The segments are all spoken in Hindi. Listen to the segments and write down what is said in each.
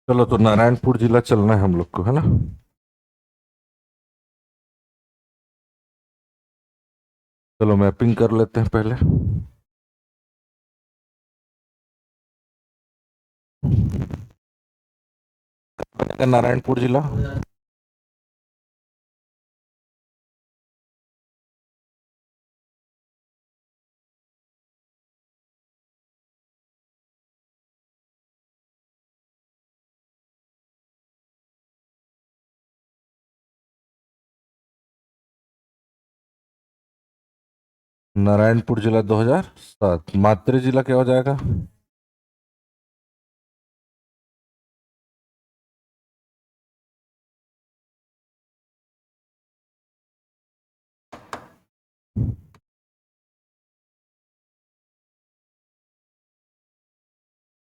चलो तो नारायणपुर जिला चलना है हम लोग को, है ना। चलो मैपिंग कर लेते हैं पहले। बनेगा नारायणपुर जिला। नारायणपुर जिला 2007। मात्र जिला क्या हो जाएगा?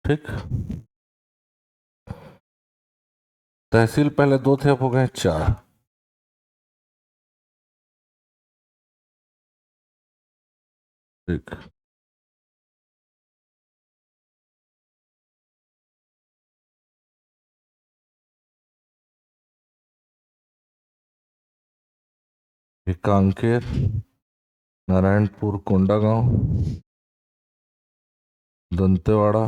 ठीक। तहसील पहले दो थे, अब हो गए चार। ठीक। ये कांकेर, नारायणपुर, कोंडागांव, दंतेवाड़ा,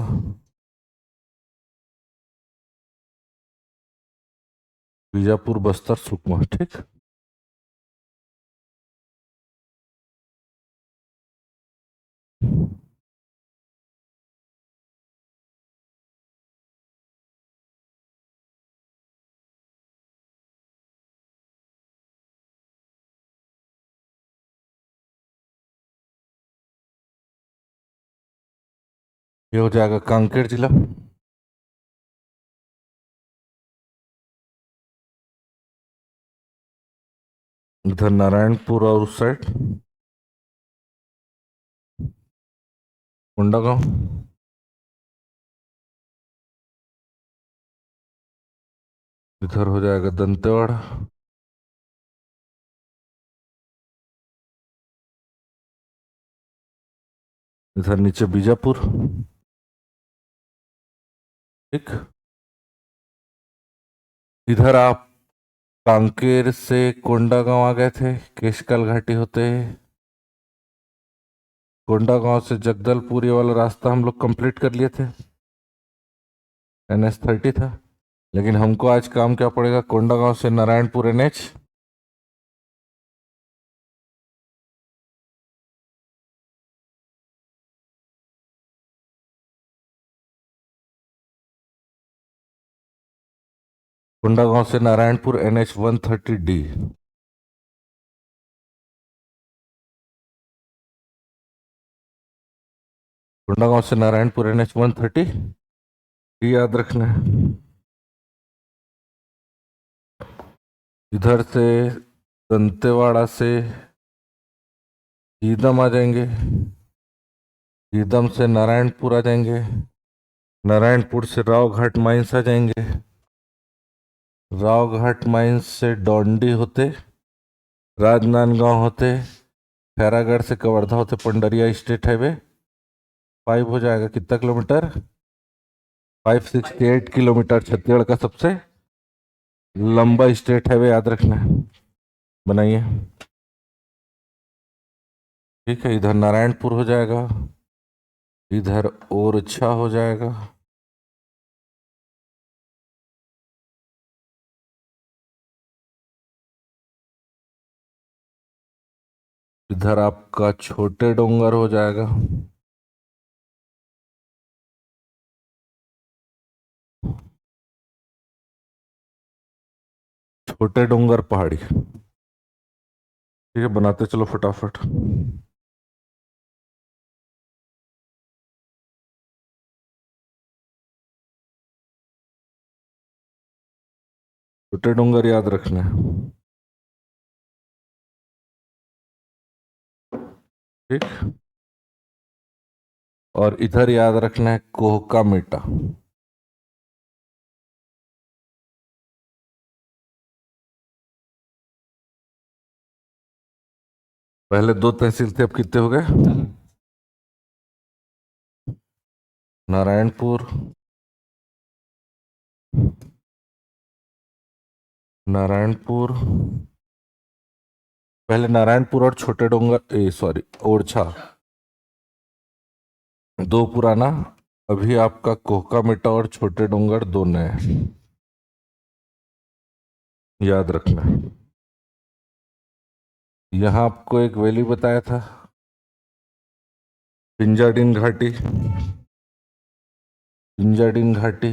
बीजापुर, बस्तर, सुकमा। ठीक। ये हो जाएगा कांकेर जिला। इधर नारायणपुर और उस साइड कोंडागांव। इधर हो जाएगा दंतेवाड़ा। इधर नीचे बीजापुर। ठीक। इधर आप कांकेर से कोंडागांव आ गए थे, केशकाल घाटी होते। कोंडागांव से जगदलपुर, ये वाला रास्ता हम लोग कंप्लीट कर लिए थे। NH30 था। लेकिन हमको आज काम क्या पड़ेगा? कोंडागांव से नारायणपुर NH। कोंडागांव से नारायणपुर NH130D। कोंडागांव से नारायणपुर NH130 याद रखना है। इधर से दंतेवाड़ा से ईदम आ जाएंगे। ईदम से नारायणपुर आ जाएंगे। नारायणपुर से रावघाट माइंस आ जाएंगे। रावघाट माइंस से डोंडी होते, राजनांदगांव होते, खैरागढ़ से कवर्धा होते, पंडरिया स्टेट हाईवे 5 हो जाएगा। कितना किलोमीटर? 568 किलोमीटर। छत्तीसगढ़ का सबसे लंबा स्टेट हाईवे, याद रखना है। बनाइए। ठीक है। इधर नारायणपुर हो जाएगा। इधर ओरछा हो जाएगा। इधर आपका छोटे डोंगर हो जाएगा। छोटे डोंगर पहाड़ी। ठीक है, बनाते चलो फटाफट। छोटे डोंगर याद रखना है। ठीक। और इधर याद रखना है कोहका मेटा। पहले दो तहसील थे, अब कितने हो गए? नारायणपुर, नारायणपुर, पहले नारायणपुर और छोटे डोंगर, सॉरी, ओरछा, दो पुराना। अभी आपका कोहका मिटा और छोटे डोंगर दो नए, याद रखना। यहां आपको एक वैली बताया था, पिंजाडिन घाटी, पिंजाडिन घाटी।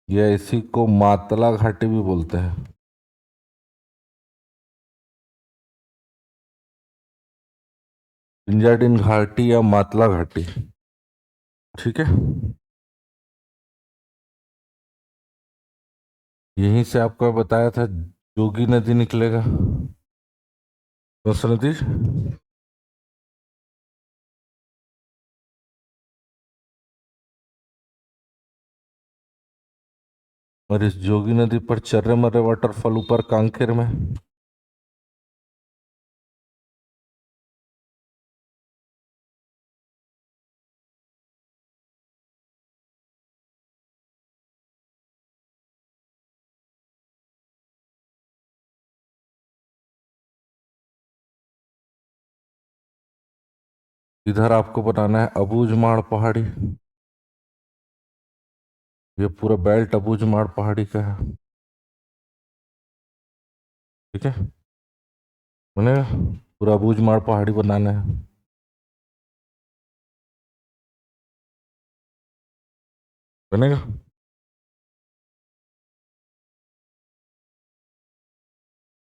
या इसी को मातला घाटी भी बोलते हैं। पिंजाडिन घाटी या मातला घाटी, ठीक है। यहीं से आपको बताया था जोगी नदी निकलेगा। कौन सा नदी? और इस जोगी नदी पर चर्रे मर्रे वाटरफॉल ऊपर कांकेर में। इधर आपको बनाना है अबूझमाड़ पहाड़ी। ये पूरा बेल्ट अबूझमाड़ पहाड़ी का है, ठीक है। बनेगा, पूरा अबूझमाड़ पहाड़ी बनाना है। बनेगा।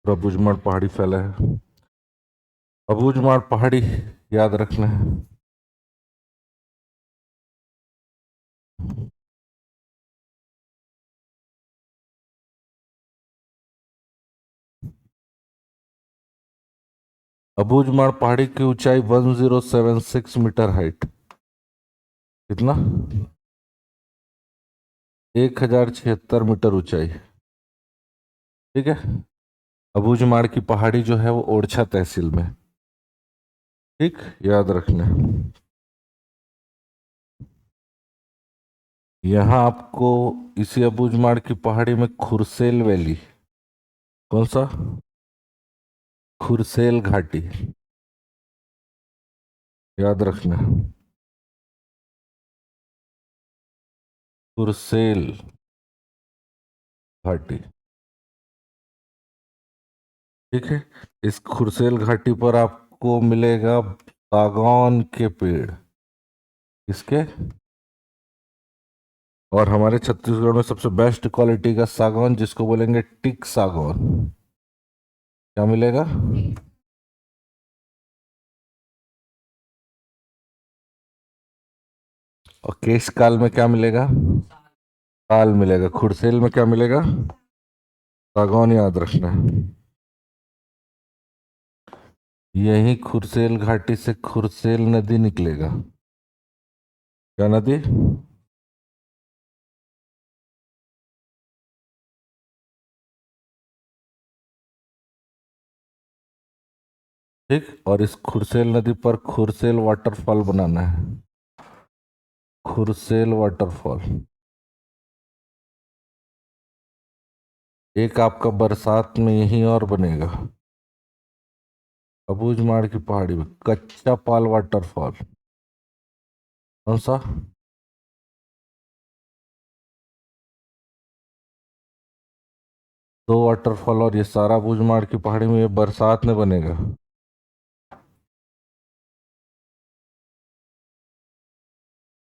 पूरा अबूझमाड़ पहाड़ी फैला है। अबूझमाड़ पहाड़ी याद रखना है। अबूझमाड़ पहाड़ी की ऊंचाई 1076 मीटर हाइट। कितना? 1076 मीटर ऊंचाई, ठीक है। अबूझमाड़ की पहाड़ी जो है वो ओरछा तहसील में, ठीक, याद रखना। यहाँ आपको इसी अबूझमाड़ की पहाड़ी में खुरसेल वैली, कौन सा? खुरसेल घाटी, याद रखना। खुरसेल घाटी, ठीक है। इस खुरसेल घाटी पर आपको मिलेगा सागौन के पेड़। किसके? और हमारे छत्तीसगढ़ में सबसे बेस्ट क्वालिटी का सागौन, जिसको बोलेंगे टिक सागौन, क्या मिलेगा? और केशकाल में क्या मिलेगा? ताल मिलेगा। खुरसेल में क्या मिलेगा? सागौन, याद रखना है। यही खुरसेल घाटी से खुरसेल नदी निकलेगा। क्या नदी? ठीक। और इस खुरसेल नदी पर खुरसेल वाटरफॉल बनाना है। खुरसेल वाटरफॉल एक आपका बरसात में यहीं और बनेगा, अबूझमाड़ की पहाड़ी में, कच्चा पाल वाटरफॉल। कौन सा? दो वाटरफॉल, और ये सारा अबूझमाड़ की पहाड़ी में ये बरसात में बनेगा।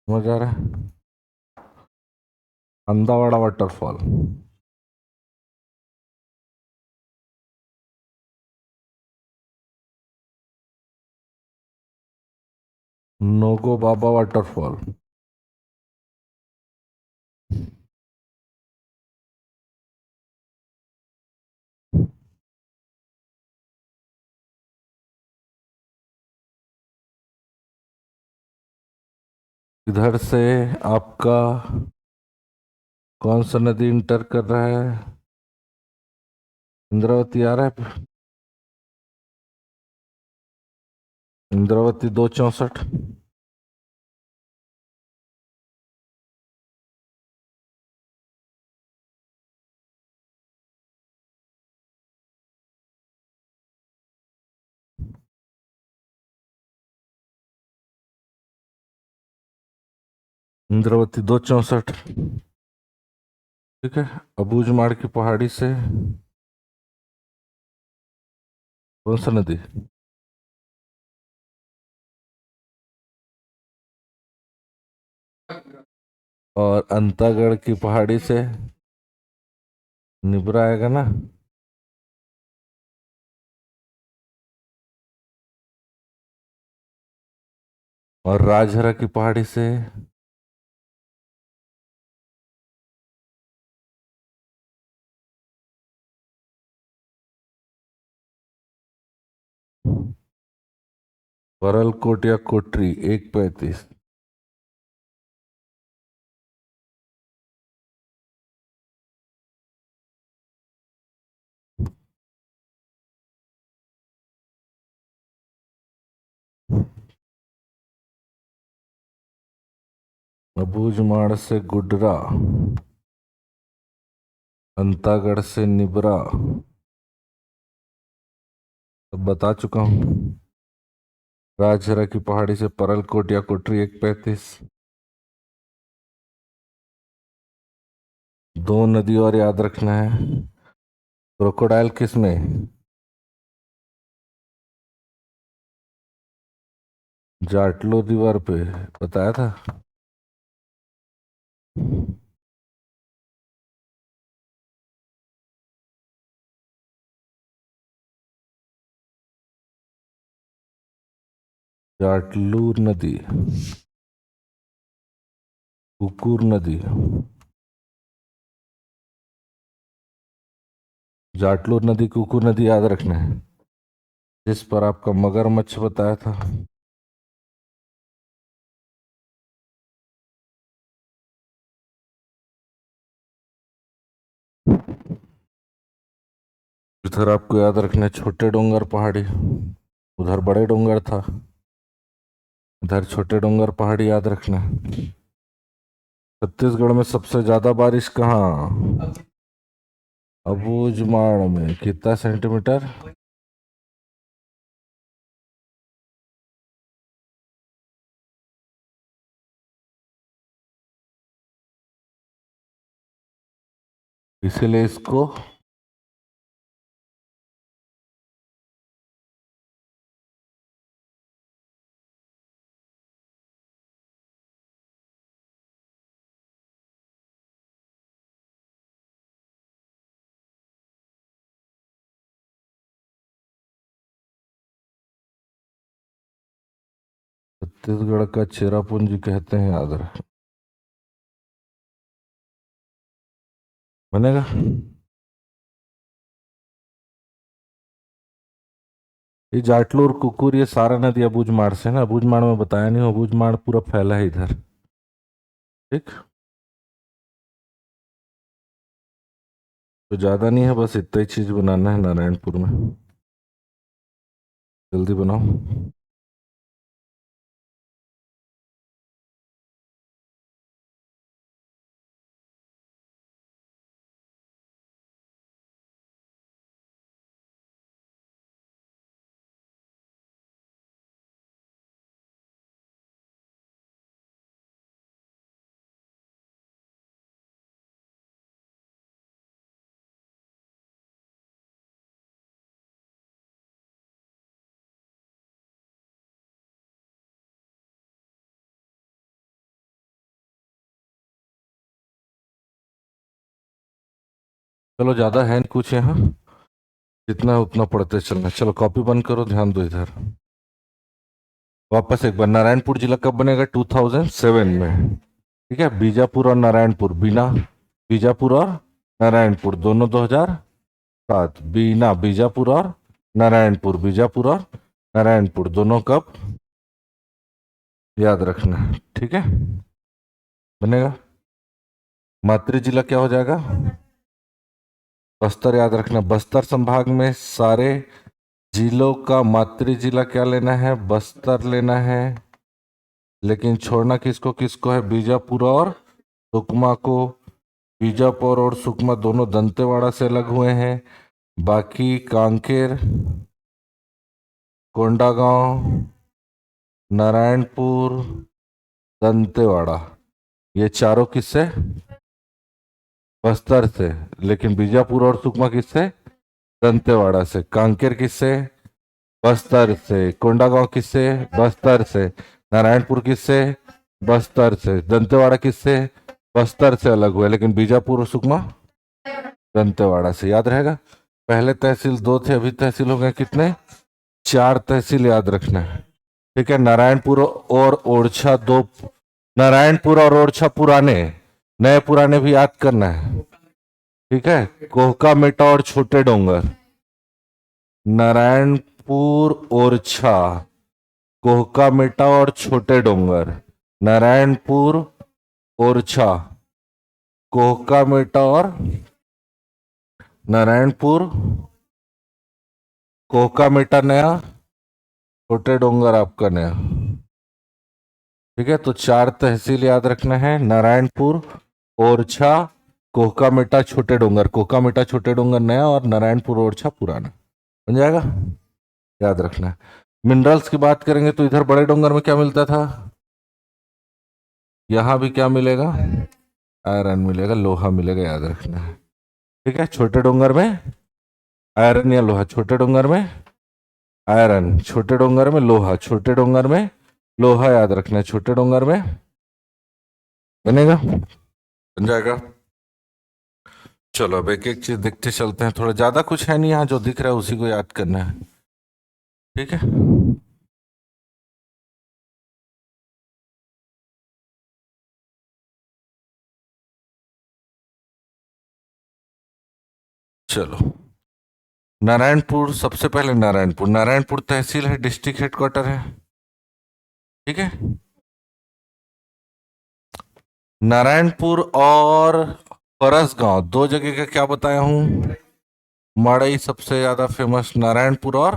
समझ आ रहा है? अंदावाड़ा वाटरफॉल, नोगो बाबा वाटरफॉल, इधर से आपका कौन सा नदी इंटर कर रहा है? इंद्रावती आ रहा है। इंद्रावती 264। इंद्रावती 264। ठीक है। अबूझमाड़ की पहाड़ी से कौन सा नदी? और अंतागढ़ की पहाड़ी से निब्रा आएगा ना। और राजहरा की पहाड़ी से परलकोट या कोटरी 135। अबूझमाड़ से गुडरा, अंतागढ़ से निब्रा, सब बता चुका हूँ। राजहरा की पहाड़ी से परलकोट या कोटरी 135। दो नदी और याद रखना है। क्रोकोडाइल किस में? जाटलो रिवर पे बताया था। जाटलूर नदी, कुकुर नदी। जाटलूर नदी, कुकुर नदी याद रखना है। जिस पर आपका मगरमच्छ बताया था। इधर आपको याद रखना है छोटे डोंगर पहाड़ी। उधर बड़े डोंगर था, इधर छोटे डोंगर पहाड़ी याद रखना है। छत्तीसगढ़ में सबसे ज्यादा बारिश कहाँ? अबूझमाड़ में कितना सेंटीमीटर? इसीलिए इसको छत्तीसगढ़ का चेरापूंजी कहते हैं, याद रख। बनेगा। ये जाटलूर कुकुर ये सारा नदी अबूझमाड़ से ना। अबूझमाड़ में बताया नहीं, अबूझमाड़ पूरा फैला है इधर। ठीक। तो ज्यादा नहीं है, बस इतना ही चीज बनाना है नारायणपुर में। जल्दी बनाओ। चलो ज्यादा है नहीं कुछ यहाँ, जितना है उतना पढ़ते चलना। चलो कॉपी बंद करो, ध्यान दो इधर। वापस एक बार, नारायणपुर जिला कब बनेगा? 2007 में। ठीक है। बीजापुर और नारायणपुर, बीना, बीजापुर और नारायणपुर दोनों 2007। बीना, बीजापुर और नारायणपुर, बीजापुर और नारायणपुर दोनों कब? याद रखना है। ठीक है, बनेगा। मातृ जिला क्या हो जाएगा? बस्तर याद रखना। बस्तर संभाग में सारे जिलों का मातृ जिला क्या लेना है? बस्तर लेना है, लेकिन छोड़ना किसको किसको है? बीजापुर और सुकमा को। बीजापुर और सुकमा दोनों दंतेवाड़ा से अलग हुए हैं। बाकी कांकेर, कोंडागांव, नारायणपुर, दंतेवाड़ा, ये चारों किससे? बस्तर से। लेकिन बीजापुर और सुकमा किससे? दंतेवाड़ा से। कांकेर किससे? बस्तर से। कोंडागांव किससे? बस्तर से। नारायणपुर किससे? बस्तर से। दंतेवाड़ा किससे? बस्तर से अलग हुए, लेकिन बीजापुर और सुकमा दंतेवाड़ा से। याद रहेगा? पहले तहसील 2 थे, अभी तहसील हो गए कितने? 4 तहसील याद रखना है। ठीक है। नारायणपुर और ओरछा 2, नारायणपुर और ओरछा पुराने, नए पुराने भी याद करना है। ठीक है। कोहका मेटा और छोटे डोंगर, नारायणपुर ओरछा, कोहका मेटा और छोटे डोंगर, नारायणपुर ओरछा, कोहका मेटा और नारायणपुर, कोहका मेटा नया, छोटे डोंगर आपका नया। ठीक है। तो 4 तहसील याद रखना है, नारायणपुर, ओरछा, कोहका मेटा, छोटे डोंगर। कोहका मेटा छोटे डोंगर नया और नारायणपुर ओरछा पुराना। बन जाएगा? याद रखना है। मिनरल्स की बात करेंगे तो इधर बड़े डोंगर में क्या मिलता था? यहां भी क्या मिलेगा? आयरन मिलेगा, लोहा मिलेगा, याद रखना है। ठीक है। छोटे डोंगर में आयरन या लोहा, छोटे डोंगर में आयरन, छोटे डोंगर में लोहा, छोटे डोंगर में लोहा, याद रखना है। छोटे डोंगर में बनेगा, बन जाएगा। चलो अब एक एक चीज देखते चलते हैं। थोड़ा ज्यादा कुछ है नहीं यहाँ, जो दिख रहा है उसी को याद करना है। ठीक है। चलो, नारायणपुर सबसे पहले। नारायणपुर, नारायणपुर तहसील है, डिस्ट्रिक्ट हेडक्वार्टर है। ठीक है। नारायणपुर और परसगांव, 2 जगह का क्या बताया हूं? मड़ई सबसे ज्यादा फेमस, नारायणपुर और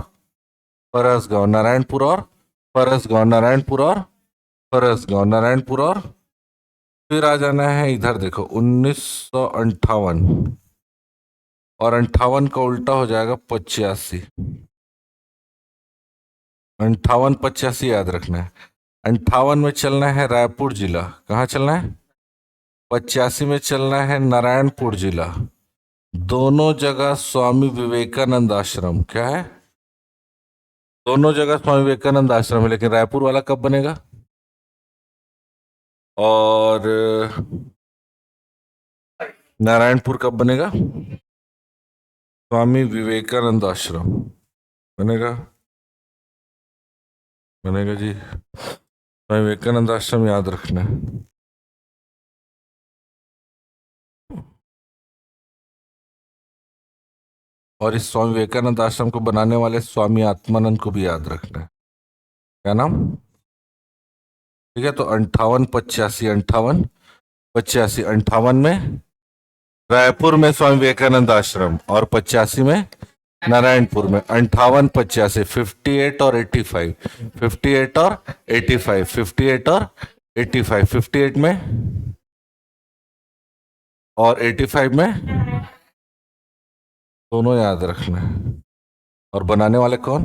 परसगांव, नारायणपुर और परसगांव, नारायणपुर और परसगांव, नारायणपुर और। फिर आ जाना है इधर, देखो 1958, और 58 का उल्टा हो जाएगा 85। 58 85 याद रखना है। 58 में चलना है रायपुर जिला, कहाँ चलना है? 85 में चलना है नारायणपुर जिला। दोनों जगह स्वामी विवेकानंद आश्रम। क्या है? दोनों जगह स्वामी विवेकानंद आश्रम है, लेकिन रायपुर वाला कब बनेगा? और नारायणपुर कब बनेगा? स्वामी विवेकानंद आश्रम बनेगा, बनेगा जी। स्वामी विवेकानंद आश्रम याद रखना है। और इस स्वामी विवेकानंद आश्रम को बनाने वाले स्वामी आत्मानंद को भी याद रखना है। क्या नाम? ठीक है। तो 58 85, 58 85, 58 में रायपुर में स्वामी विवेकानंद आश्रम, और 85 में नारायणपुर में। 58 85, 58 और 85, 58 और 85, 58 और 85, 58 में और 85 में, दोनों याद रखना है। और बनाने वाले कौन?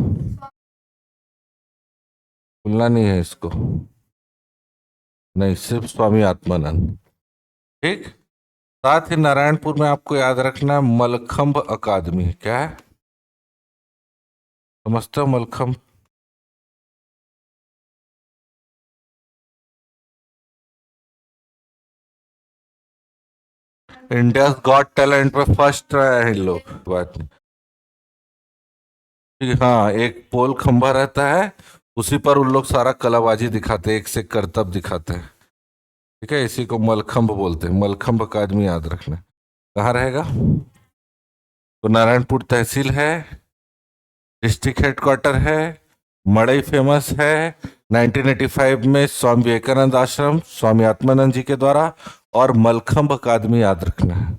भूलना नहीं है इसको, नहीं, सिर्फ स्वामी आत्मानंद। ठीक। साथ ही नारायणपुर में आपको याद रखना है मलखंभ अकादमी। क्या है? समझते हो मलखंभ? इंडिया गॉट टैलेंट पे फर्स्ट रहे हैं इन लोग, बात नहीं। ठीक है, हाँ, एक पोल खंभा रहता है, उसी पर उन लोग सारा कलाबाजी दिखाते हैं, एक से करतब दिखाते हैं। ठीक है। इसी को मलखंभ बोलते हैं। मलखंभ अकादमी याद रखना। कहाँ रहेगा? तो नारायणपुर तहसील है, डिस्ट्रिक्ट हेडक्वार्टर है, मड़ई फेमस है। 1985 में स्वामी विवेकानंद आश्रम स्वामी आत्मानंद जी के द्वारा, और मलखंभ अकादमी याद रखना है।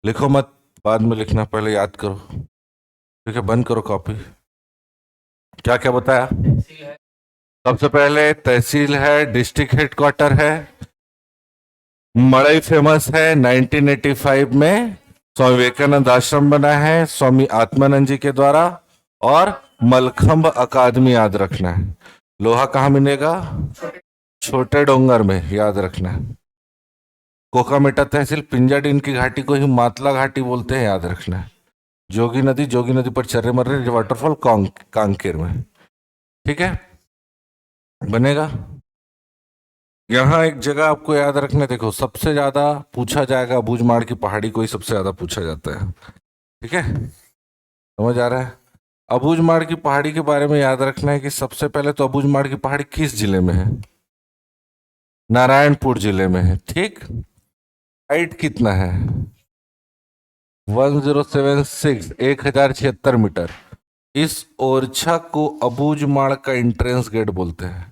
लिखो मत, बाद में लिखना, पहले याद करो। ठीक है। बंद करो कॉपी। क्या क्या बताया? सबसे पहले तहसील है, डिस्ट्रिक्ट हेडक्वार्टर है, मड़ई फेमस है, 1985 में स्वामी विवेकानंद आश्रम बना है स्वामी आत्मानंद जी के द्वारा, और मलखंब अकादमी याद रखना है। लोहा कहाँ मिलेगा? छोटे डोंगर में, याद रखना है। कोकामेटा तहसील, पिंजाडीन की घाटी को ही मातला घाटी बोलते हैं, याद रखना है। जोगी नदी पर चर्रे मर्रे वाटरफॉल कांकेर में। ठीक है, बनेगा। यहाँ एक जगह आपको याद रखना, देखो सबसे ज्यादा पूछा जाएगा अबूझमाड़ की पहाड़ी को ही सबसे ज्यादा पूछा जाता है। ठीक है, समझ आ रहा है? अबूझमाड़ की पहाड़ी के बारे में याद रखना है कि सबसे पहले तो अबूझमाड़ की पहाड़ी किस जिले में है? नारायणपुर जिले में है। ठीक, हाइट कितना है? 1076, 1076 मीटर। इस ओरछा को अबूझमाड़ का एंट्रेंस गेट बोलते हैं।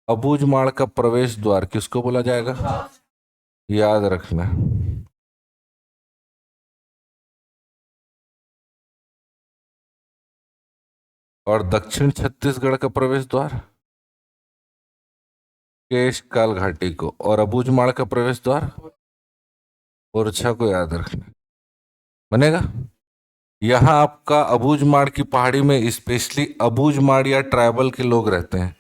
अबूझमाड़ का प्रवेश द्वार किसको बोला जाएगा? याद रखना। और दक्षिण छत्तीसगढ़ का प्रवेश द्वार केशकाल घाटी को, और अबूझमाड़ का प्रवेश द्वार ओरछा को, याद रखना। बनेगा। यहाँ आपका अबूझमाड़ की पहाड़ी में स्पेशली अबूझमाड़िया ट्राइबल के लोग रहते हैं।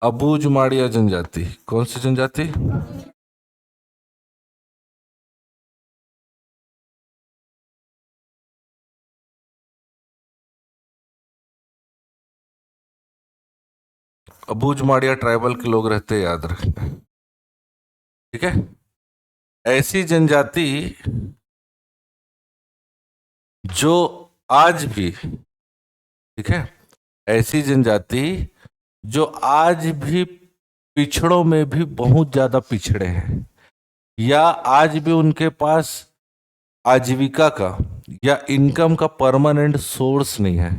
अबूझमाड़िया जनजाति, कौन सी जनजाति? अबूझमाड़िया ट्राइबल के लोग रहते हैं, याद रखना। ठीक है, ऐसी जनजाति जो आज भी, ठीक है, ऐसी जनजाति जो आज भी पिछड़ों में भी बहुत ज्यादा पिछड़े हैं, या आज भी उनके पास आजीविका का या इनकम का परमानेंट सोर्स नहीं है।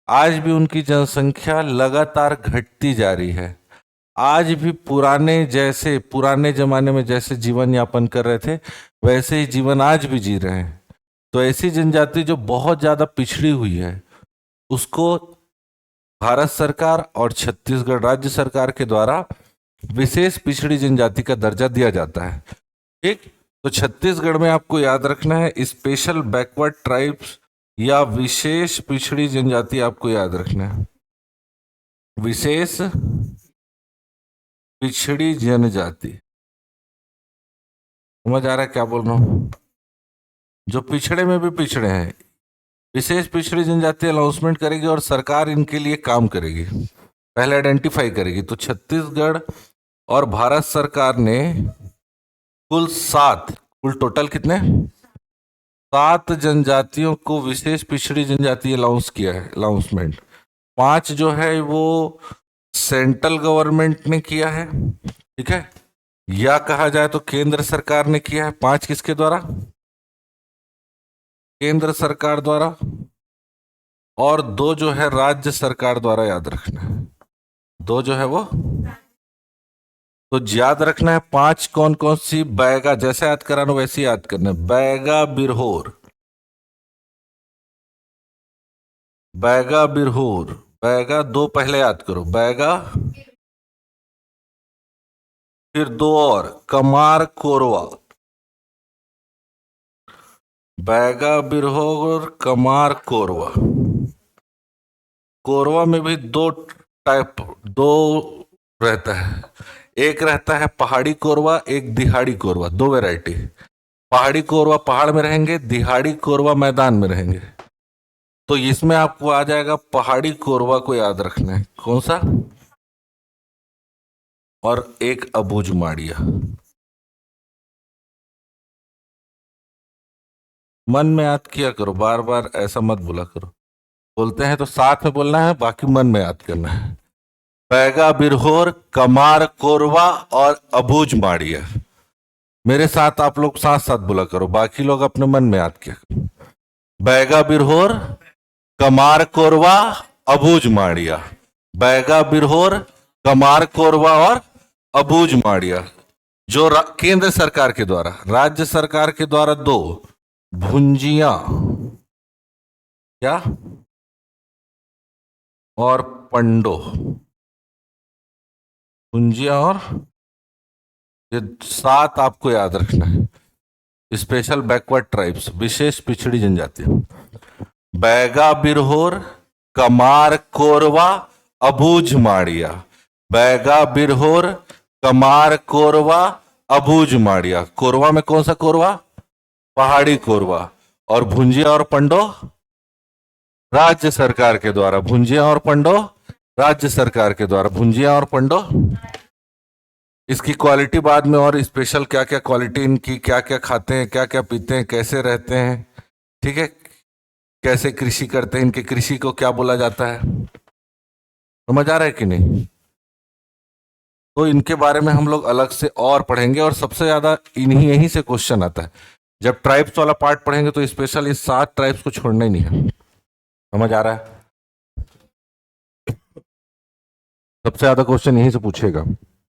आज भी उनकी जनसंख्या लगातार घटती जा रही है। आज भी पुराने जमाने में जैसे जीवन यापन कर रहे थे वैसे ही जीवन आज भी जी रहे हैं। तो ऐसी जनजाति जो बहुत ज्यादा पिछड़ी हुई है उसको भारत सरकार और छत्तीसगढ़ राज्य सरकार के द्वारा विशेष पिछड़ी जनजाति का दर्जा दिया जाता है। ठीक, तो छत्तीसगढ़ में आपको याद रखना है स्पेशल बैकवर्ड ट्राइब्स या विशेष पिछड़ी जनजाति, आपको याद रखना है विशेष पिछड़ी जनजाति। समझ आ रहा है क्या बोल रहा हूं? जो पिछड़े में भी पिछड़े हैं, विशेष पिछड़ी जनजाति अनाउंसमेंट करेगी और सरकार इनके लिए काम करेगी, पहले आइडेंटिफाई करेगी। तो छत्तीसगढ़ और भारत सरकार ने कुल टोटल कितने 7 जनजातियों को विशेष पिछड़ी जनजाति अलाउंस किया है, अलाउंसमेंट। 5 जो है वो सेंट्रल गवर्नमेंट ने किया है, ठीक है, या कहा जाए तो केंद्र सरकार ने किया है। 5 किसके द्वारा? केंद्र सरकार द्वारा। और 2 जो है राज्य सरकार द्वारा, याद रखना है। 2 जो है वो, तो याद रखना है 5 कौन कौन सी? बैगा, जैसे याद कराना वैसे याद करना है। बैगा बिरहोर, बैगा बिरहोर, बैगा 2 पहले याद करो, बैगा, फिर 2 और कमार कोरवा, बैगा बिरहोर कमार कोरवा। कोरवा में भी 2 रहता है, एक रहता है पहाड़ी कोरवा, एक दिहाड़ी कोरवा, 2 वैरायटी। पहाड़ी कोरवा पहाड़ में रहेंगे, दिहाड़ी कोरवा मैदान में रहेंगे। तो इसमें आपको आ जाएगा पहाड़ी कोरवा को याद रखना है, कौन सा? और एक अबूझमाड़िया। मन में याद किया करो, बार बार ऐसा मत बोला करो। बोलते हैं तो साथ में बोलना है, बाकी मन में याद करना है। बैगा बिरहोर, कमार कोरवा और अबूझमाड़िया। मेरे साथ आप लोग साथ साथ बोला करो, बाकी लोग अपने मन में याद किया करो। बैगा बिरहोर, कमार कोरवा, अबूझमाड़िया। बैगा बिरहोर, कमार कोरवा और अबूझमाड़िया। जो केंद्र सरकार के द्वारा, राज्य सरकार के द्वारा 2 भुंजिया, क्या और पंडो, भुंजिया और, ये 7 आपको याद रखना है। स्पेशल बैकवर्ड ट्राइब्स, विशेष पिछड़ी जनजाति, बैगा बिरहोर, कमार कोरवा, अबूझ माड़िया। बैगा बिरहोर, कमार कोरवा, अबूझ माड़िया। कोरवा में कौन सा कोरवा? पहाड़ी कोरवा। और भुंजिया और पंडो राज्य सरकार के द्वारा। भुंजिया और पंडो राज्य सरकार के द्वारा। भुंजिया और पंडो। इसकी क्वालिटी बाद में, और स्पेशल क्या क्या क्वालिटी इनकी, क्या क्या खाते हैं, क्या क्या पीते हैं, कैसे रहते हैं, ठीक है, कैसे कृषि करते हैं, इनके कृषि को क्या बोला जाता है, समझ आ रहा है कि नहीं? तो इनके बारे में हम लोग अलग से और पढ़ेंगे, और सबसे ज्यादा इन्हीं यहीं से क्वेश्चन आता है। जब ट्राइब्स वाला पार्ट पढ़ेंगे तो स्पेशल इस 7 ट्राइब्स को छोड़ना ही नहीं है। समझ आ रहा है? सबसे ज्यादा क्वेश्चन यहीं से पूछेगा।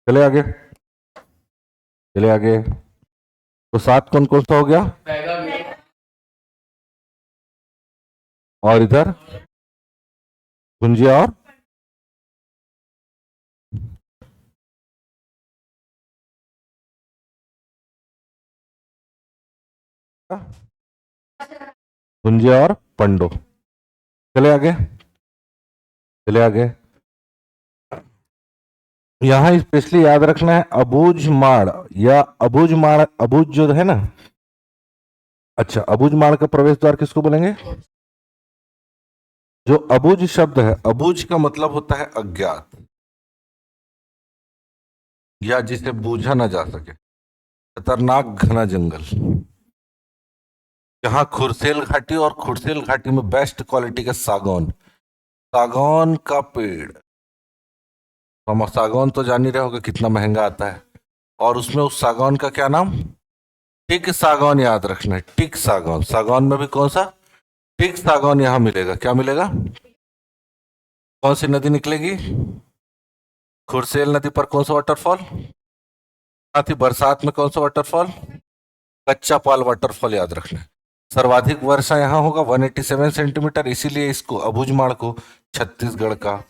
चले आगे, चले आगे। तो 7 कौन कौन सा हो गया? और इधर भुंजिया और भुंजिया और पंडो। चले आगे, चले आगे। यहां स्पेशली याद रखना है अबूझ माड़, या अबूझ माड़, अबूझ जो है ना, अच्छा, अबूझ माड़ का प्रवेश द्वार किसको बोलेंगे? जो अबूझ शब्द है, अबूझ का मतलब होता है अज्ञात, या जिसे बूझा ना जा सके, खतरनाक घना जंगल। यहाँ खुरसेल घाटी, और खुरसेल घाटी में बेस्ट क्वालिटी का सागौन, सागौन का पेड़। हम सागौन तो जान ही रहे होगे कितना महंगा आता है, और उसमें उस सागौन का क्या नाम? टिक सागौन। याद रखना है, टिक सागौन। सागौन में भी कौन सा? टिक सागौन यहां मिलेगा। क्या मिलेगा? कौन सी नदी निकलेगी? खुरसेल नदी पर कौन सा वाटरफॉल? साथ ही बरसात में कौन सा वाटरफॉल? कच्चा पाल वाटरफॉल। याद रखना है। सर्वाधिक वर्षा यहाँ होगा 187 सेंटीमीटर, इसीलिए इसको अबूझमाड़ को छत्तीसगढ़ का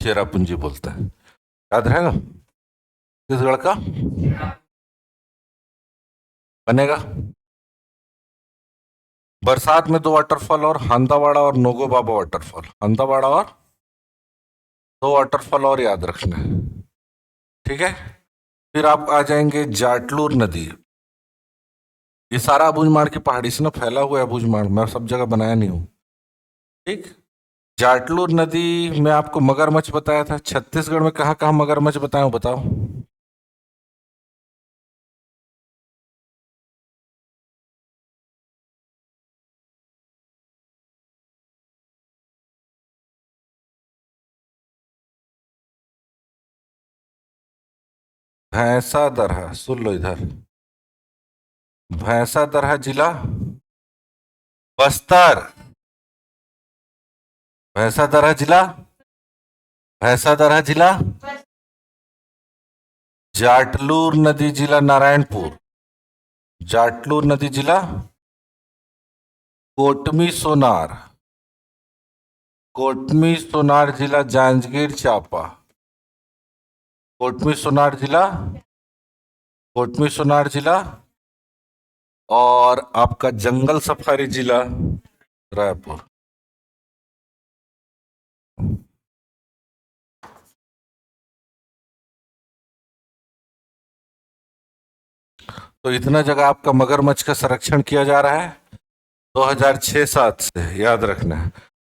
चेरापूंजी बोलता है। याद रहेगा? छत्तीसगढ़ का बनेगा। बरसात में 2 वाटरफॉल, और हंदावाड़ा और नोगो बाबा वाटरफॉल। हंदावाड़ा और 2 वाटरफॉल और याद रखना है, ठीक है। फिर आप आ जाएंगे जाटलूर नदी। ये सारा अबूझमाड़ की पहाड़ी से ना फैला हुआ है अबूझमाड़, मैं सब जगह बनाया नहीं हूं, ठीक। जाटलूर नदी में आपको मगरमच्छ बताया था। छत्तीसगढ़ में कहाँ कहाँ मगरमच्छ बताया हूं, बताओ? भैंसा दरहा, सुन लो इधर, भैंसा दरहा जिला बस्तर। भैंसा दरहा जिला, भैंसा दरहा जिला जाटलूर नदी जिला नारायणपुर। जाटलूर नदी जिला कोटमी सोनार। कोटमी सोनार जिला जांजगीर चांपा। कोटमी सोनार जिला, कोटमी सोनार जिला, और आपका जंगल सफारी जिला रायपुर। तो इतना जगह आपका मगरमच्छ का संरक्षण किया जा रहा है 2006-7 से, याद रखना है।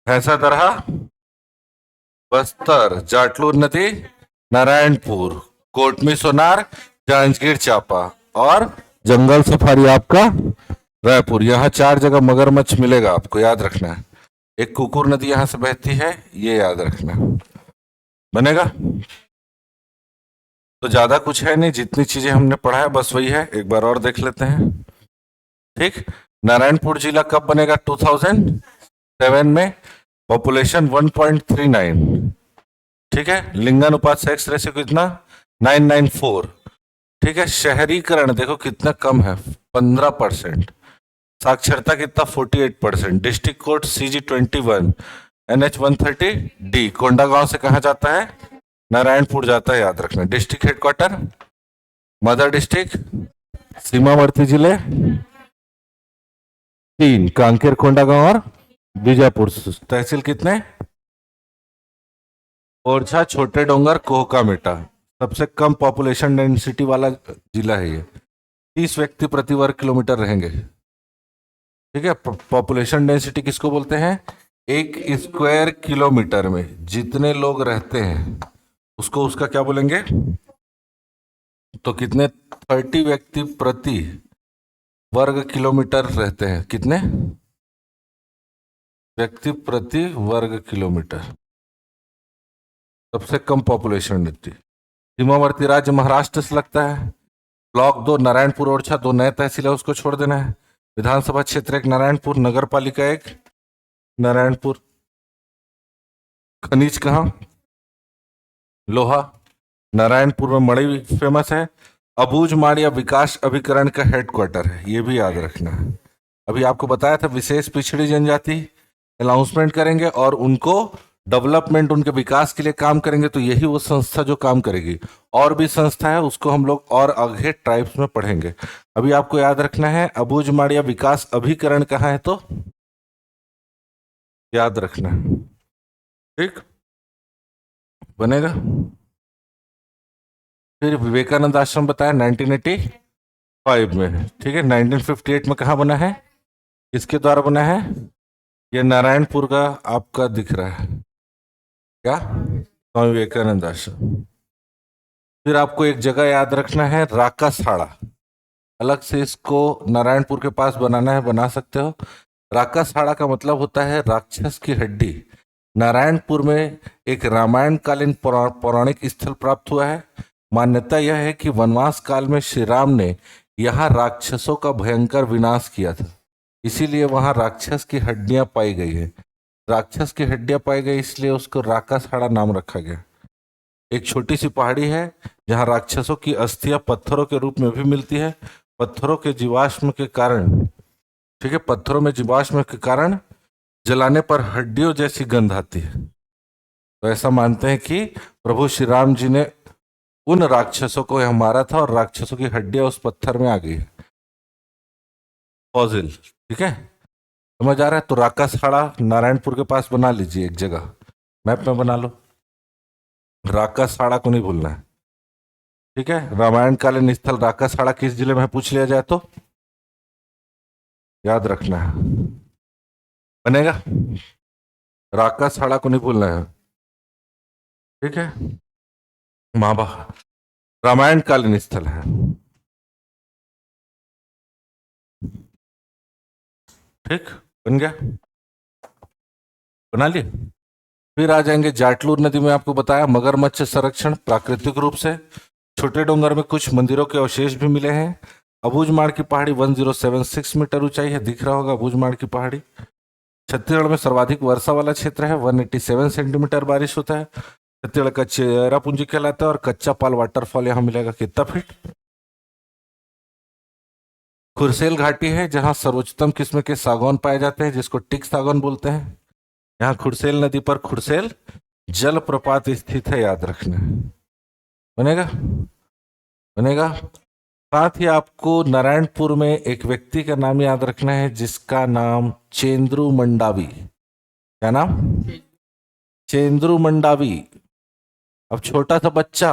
भैंसा दरहा बस्तर, जाटलूर नदी नारायणपुर, कोटमी सोनार जांजगीर चांपा, और जंगल सफारी आपका रायपुर। यहाँ 4 जगह मगरमच्छ मिलेगा आपको, याद रखना है। एक कुकुर नदी यहां से बहती है, ये याद रखना बनेगा। तो ज्यादा कुछ है नहीं, जितनी चीजें हमने पढ़ा है बस वही है, एक बार और देख लेते हैं, ठीक। नारायणपुर जिला कब बनेगा? 2007 में। पॉपुलेशन 1.39, ठीक है। लिंगानुपात सेक्स रेशियो कितना? 994, ठीक है। शहरीकरण देखो कितना कम है, 15%। साक्षरता कितना? 48%। District code CG21। NH-130D Kondagaon से कहा जाता है? नारायणपुर जाता है, याद रखना। डिस्ट्रिक्ट हेडक्वार्टर मदर डिस्ट्रिक्ट सीमावर्ती जिले 3 कांकेर, कोंडागांव और बीजापुर। तहसील कितने? ओरछा, छोटे डोंगर, कोहकामेटा। सबसे कम पॉपुलेशन डेंसिटी वाला जिला है ये। 30 व्यक्ति प्रति वर्ग किलोमीटर रहेंगे। ठीक है, पॉपुलेशन डेंसिटी किसको बोलते हैं? 1 स्क्वायर किलोमीटर में जितने लोग रहते हैं उसको उसका क्या बोलेंगे? तो कितने? 30 व्यक्ति प्रति वर्ग किलोमीटर रहते हैं। कितने व्यक्ति प्रति वर्ग किलोमीटर? सबसे कम पॉपुलेशन रहती। सीमावर्ती राज्य महाराष्ट्र से लगता है। ब्लॉक 2 नारायणपुर ओरछा 2 नए तहसील है, उसको छोड़ देना है। विधानसभा क्षेत्र 1 नारायणपुर, नगर पालिका 1 नारायणपुर। खनिज कहाँ? लोहा। नारायणपुर में मड़ई फेमस है। अबूझ माड़िया विकास अभिकरण का हेडक्वार्टर है, ये भी याद रखना है। अभी आपको बताया था विशेष पिछड़ी जनजाति अनाउंसमेंट करेंगे और उनको डेवलपमेंट, उनके विकास के लिए काम करेंगे, तो यही वो संस्था जो काम करेगी। और भी संस्था है, उसको हम लोग और आगे ट्राइब्स में पढ़ेंगे। अभी आपको याद रखना है अबूझ माड़िया विकास अभिकरण कहाँ है, तो याद रखना है। ठीक बनेगा। फिर विवेकानंद आश्रम बताया 1985 में। ठीक है, 1958 में कहाँ बना है? किसके द्वारा बना है? ये नारायणपुर का आपका दिख रहा है क्या? स्वामी विवेकानंद आश्रम। फिर आपको एक जगह याद रखना है राकासहाड़ा। अलग से इसको नारायणपुर के पास बनाना है, बना सकते हो। राकासहाड़ा का मतलब होता है राक्षस की हड्डी। नारायणपुर में एक रामायण कालीन पौराणिक स्थल प्राप्त हुआ है। मान्यता यह है कि वनवास काल में श्री राम ने यहाँ राक्षसों का भयंकर विनाश किया था, इसीलिए वहां राक्षस की हड्डियां पाई गई है। राक्षस की हड्डियां पाई गई इसलिए उसको राकासहाड़ा नाम रखा गया। एक छोटी सी पहाड़ी है जहां राक्षसों की अस्थियां पत्थरों के रूप में भी मिलती है। पत्थरों के जीवाश्म के कारण, ठीक है, पत्थरों में जीवाश्म के कारण जलाने पर हड्डियों जैसी गंध आती है। तो ऐसा मानते हैं कि प्रभु श्री राम जी ने उन राक्षसों को यहाँ मारा था और राक्षसों की हड्डियां उस पत्थर में आ गई। फॉजिल, ठीक है, समझ आ रहा है? तो राकासहाड़ा नारायणपुर के पास बना लीजिए एक जगह, मैप में बना लो। राकासहाड़ा को नहीं भूलना है। ठीक है, रामायण कालीन स्थल राकासहाड़ा किस जिले में है पूछ लिया जाए तो याद रखना है, बनेगा। राकासहाड़ा को नहीं भूलना है। ठीक है, महाभारत रामायण कालीन स्थल है। ठीक, बन गया, बना लिए। फिर आ जाएंगे जाटलूर नदी में। आपको बताया मगरमच्छ संरक्षण प्राकृतिक रूप से। छोटे डोंगर में कुछ मंदिरों के अवशेष भी मिले हैं। अबूझमाड़ की पहाड़ी 1076 मीटर ऊंचाई है, दिख रहा होगा अबूझमाड़ की पहाड़ी। छत्तीसगढ़ में सर्वाधिक वर्षा वाला क्षेत्र है, 187 सेंटीमीटर बारिश होता है। छत्तीसगढ़ का चेरापूंजी कहलाता है और कच्चा पाल वाटरफॉल यहाँ मिलेगा। कितना फीट? खुरसेल घाटी है जहां सर्वोच्चतम किस्म के सागौन पाए जाते हैं, जिसको टिक सागौन बोलते हैं। यहाँ खुरसेल नदी पर खुरसेल जलप्रपात स्थित है, याद रखना। बनेगा, बनेगा। साथ ही आपको नारायणपुर में एक व्यक्ति का नाम याद रखना है जिसका नाम चेंद्रू मंडावी। क्या नाम? चेंद्रू मंडावी। अब छोटा सा बच्चा,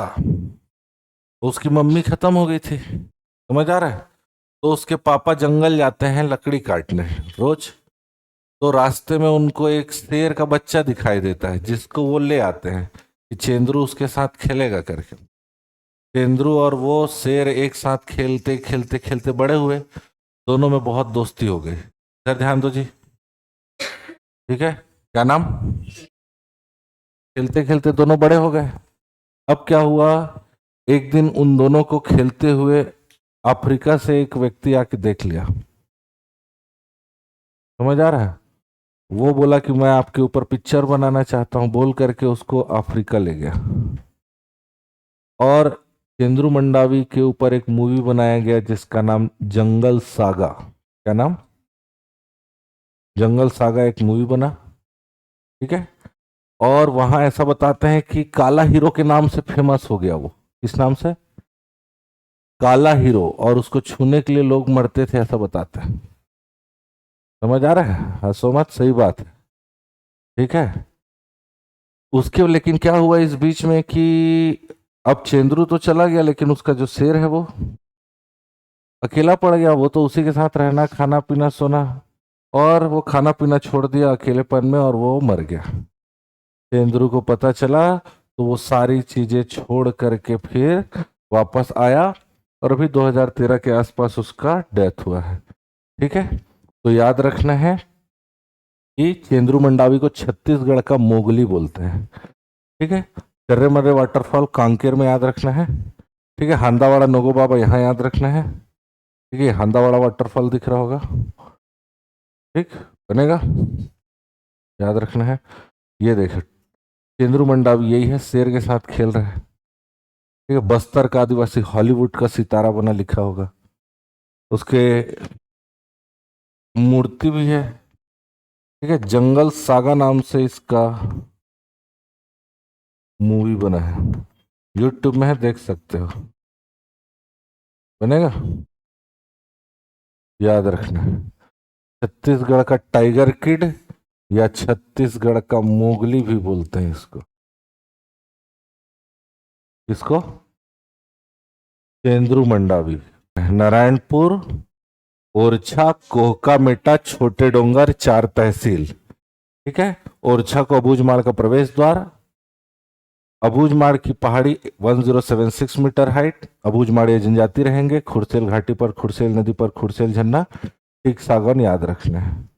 उसकी मम्मी खत्म हो गई थी, समझ आ रहा है? तो उसके पापा जंगल जाते हैं लकड़ी काटने रोज। तो रास्ते में उनको एक शेर का बच्चा दिखाई देता है जिसको वो ले आते हैं कि चेंद्रू उसके साथ खेलेगा करके। चेंद्रू और वो शेर एक साथ खेलते खेलते खेलते बड़े हुए। दोनों में बहुत दोस्ती हो गई। इधर ध्यान दो जी, ठीक है। क्या नाम? खेलते खेलते दोनों बड़े हो गए। अब क्या हुआ, एक दिन उन दोनों को खेलते हुए अफ्रीका से एक व्यक्ति आके देख लिया। समझ आ रहा है? वो बोला कि मैं आपके ऊपर पिक्चर बनाना चाहता हूं, बोल करके उसको अफ्रीका ले गया। और चेंद्रू मंडावी के ऊपर एक मूवी बनाया गया जिसका नाम जंगल सागा। क्या नाम? जंगल सागा एक मूवी बना। ठीक है। और वहां ऐसा बताते हैं कि काला हीरो के नाम से फेमस हो गया वो। किस नाम से? काला हीरो। और उसको छूने के लिए लोग मरते थे, ऐसा बताते हैं। समझ आ रहा है? हंसो मत, सही बात है। ठीक है। उसके लेकिन क्या हुआ इस बीच में कि अब चेंद्रू तो चला गया, लेकिन उसका जो शेर है वो अकेला पड़ गया। वो तो उसी के साथ रहना, खाना पीना, सोना। और वो खाना पीना छोड़ दिया अकेलेपन में, और वो मर गया। चेंद्रू को पता चला तो वो सारी चीजें छोड़ करके फिर वापस आया। और अभी 2013 के आसपास उसका डेथ हुआ है। ठीक है। तो याद रखना है कि चेंद्रू मंडावी को छत्तीसगढ़ का मोगली बोलते हैं। ठीक है। कर्रे मर्रे वाटरफॉल कांकेर में याद रखना है। ठीक है। हांदावाड़ा नोगो बाबा यहाँ याद रखना है। ठीक है। हांदावाड़ा वाटरफॉल दिख रहा होगा। ठीक बनेगा, याद रखना है। ये देखे चेंद्रू मंडावी यही है, शेर के साथ खेल रहे हैं। ठीक है। बस्तर का आदिवासी, हॉलीवुड का सितारा बना लिखा होगा। उसके मूर्ति भी है। ठीक है। जंगल सागा नाम से इसका मूवी बना है, यूट्यूब में है, देख सकते हो। बनेगा, याद रखना है। छत्तीसगढ़ का टाइगर किड या छत्तीसगढ़ का मोगली भी बोलते हैं इसको। किसको? चेंद्रू मंडावी। नारायणपुर, ओरछा, कोहकामेटा, छोटे डोंगर, 4 तहसील। ठीक है। ओरछा को अबूझमाड़ का प्रवेश द्वार। अबूझमाड़ की पहाड़ी 1076 मीटर हाइट। अबूझमाड़ जनजाति रहेंगे। खुरसेल घाटी पर, खुरसेल नदी पर खुरसेल झरना। ठीक सागौन याद रखना है।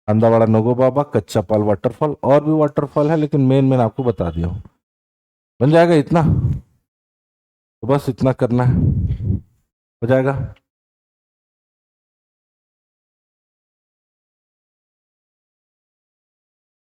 अंदावाड़ा नोगो बाबा, कच्चा पाल वाटरफॉल, और भी वाटरफॉल है लेकिन मेन मैंने आपको बता दिया हूं। बन जाएगा इतना, तो बस इतना करना है, हो जाएगा।